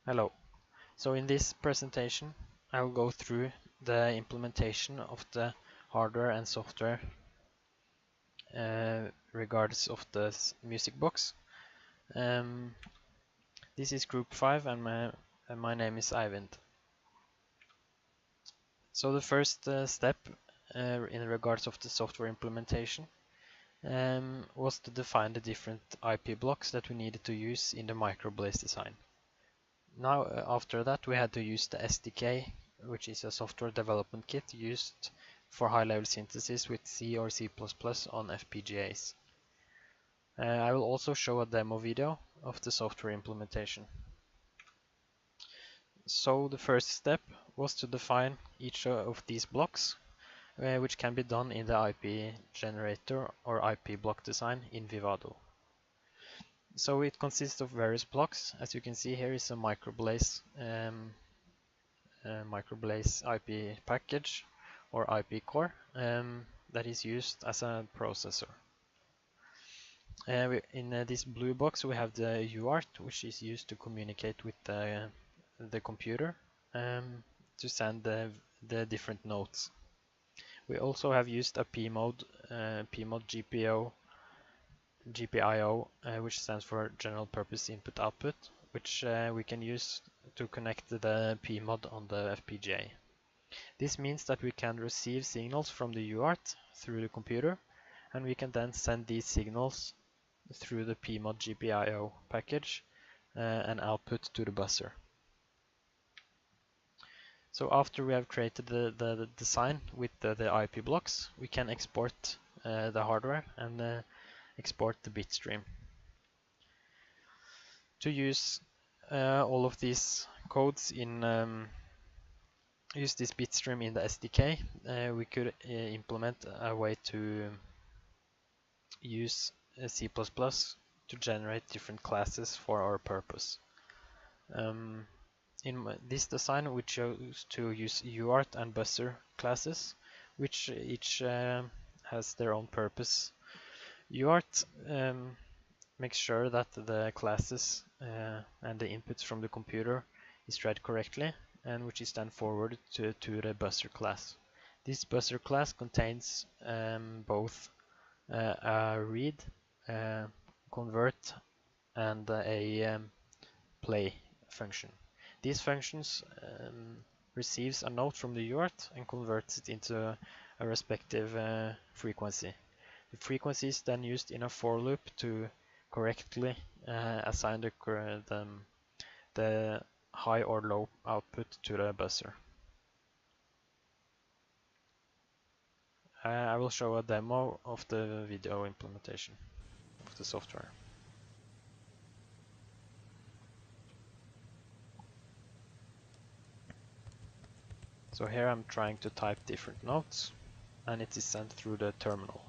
Hello. So in this presentation, I will go through the implementation of the hardware and software regards of the music box. This is Group 5 and my name is Eivind. So the first step in regards of the software implementation was to define the different IP blocks that we needed to use in the microblaze design. Now, after that, we had to use the SDK, which is a software development kit used for high-level synthesis with C or C++ on FPGAs. I will also show a demo video of the software implementation. So the first step was to define each of these blocks, which can be done in the IP generator or IP block design in Vivado. So it consists of various blocks. As you can see, here is a microblaze IP package or IP core that is used as a processor. In this blue box we have the UART, which is used to communicate with the computer to send the different nodes. We also have used a PMOD GPIO, which stands for General Purpose Input Output, which we can use to connect the PMOD on the FPGA. This means that we can receive signals from the UART through the computer, and we can then send these signals through the PMOD GPIO package and output to the buzzer. So after we have created the design with the IP blocks, we can export the hardware and export the bit stream. To use all of these codes in use this bit stream in the SDK, we could implement a way to use C++ to generate different classes for our purpose. In this design we chose to use UART and buzzer classes, which each has their own purpose. UART makes sure that the classes and the inputs from the computer is read correctly, and which is then forwarded to the buzzer class. This buzzer class contains both a read, convert, and a play function. These functions receives a note from the UART and converts it into a respective frequency. The frequency is then used in a for loop to correctly assign the high or low output to the buzzer. I will show a demo of the video implementation of the software. So here I'm trying to type different notes, and it is sent through the terminal.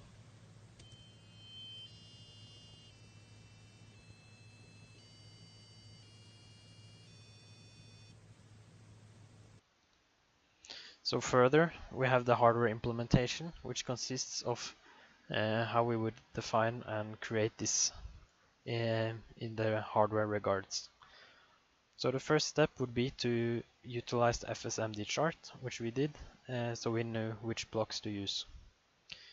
So further, we have the hardware implementation, which consists of how we would define and create this in the hardware regards. So the first step would be to utilize the FSMD chart, which we did, so we knew which blocks to use.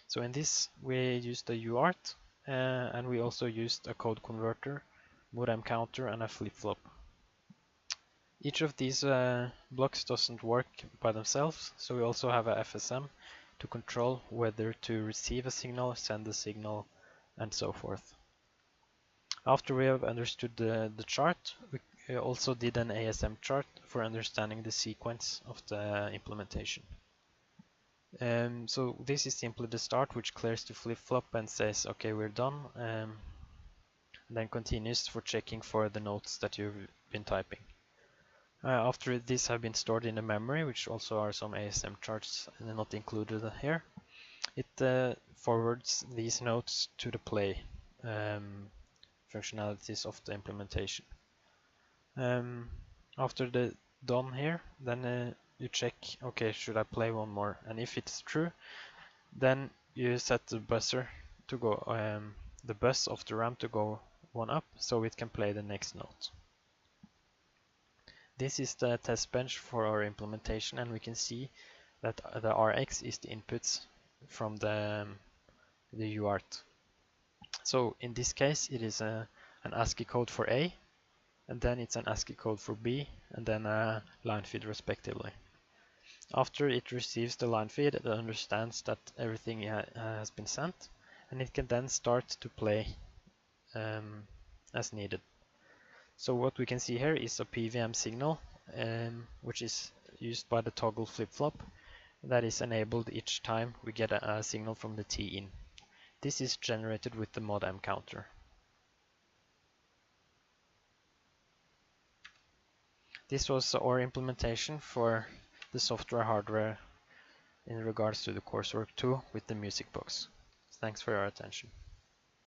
So in this we used a UART, and we also used a code converter, modem counter, and a flip-flop. Each of these blocks doesn't work by themselves, so we also have a FSM to control whether to receive a signal, send a signal, and so forth. After we have understood the chart, we also did an ASM chart for understanding the sequence of the implementation. So this is simply the start, which clears the flip-flop and says, okay, we're done, then continues for checking for the notes that you've been typing. After this have been stored in the memory, which also are some ASM charts not included here, it forwards these notes to the play functionalities of the implementation. After the done here, then you check, okay, should I play one more? And if it's true, then you set the buzzer to go, the bus of the RAM to go one up, so it can play the next note. This is the test bench for our implementation, and we can see that the Rx is the inputs from the UART. So in this case, it is an ASCII code for A, and then it's an ASCII code for B, and then a line feed respectively. After it receives the line feed, it understands that everything has been sent, and it can then start to play as needed. So what we can see here is a PWM signal, which is used by the toggle flip-flop that is enabled each time we get a signal from the T-in. This is generated with the mod M counter. This was our implementation for the software hardware in regards to the coursework 2 with the music box. Thanks for your attention.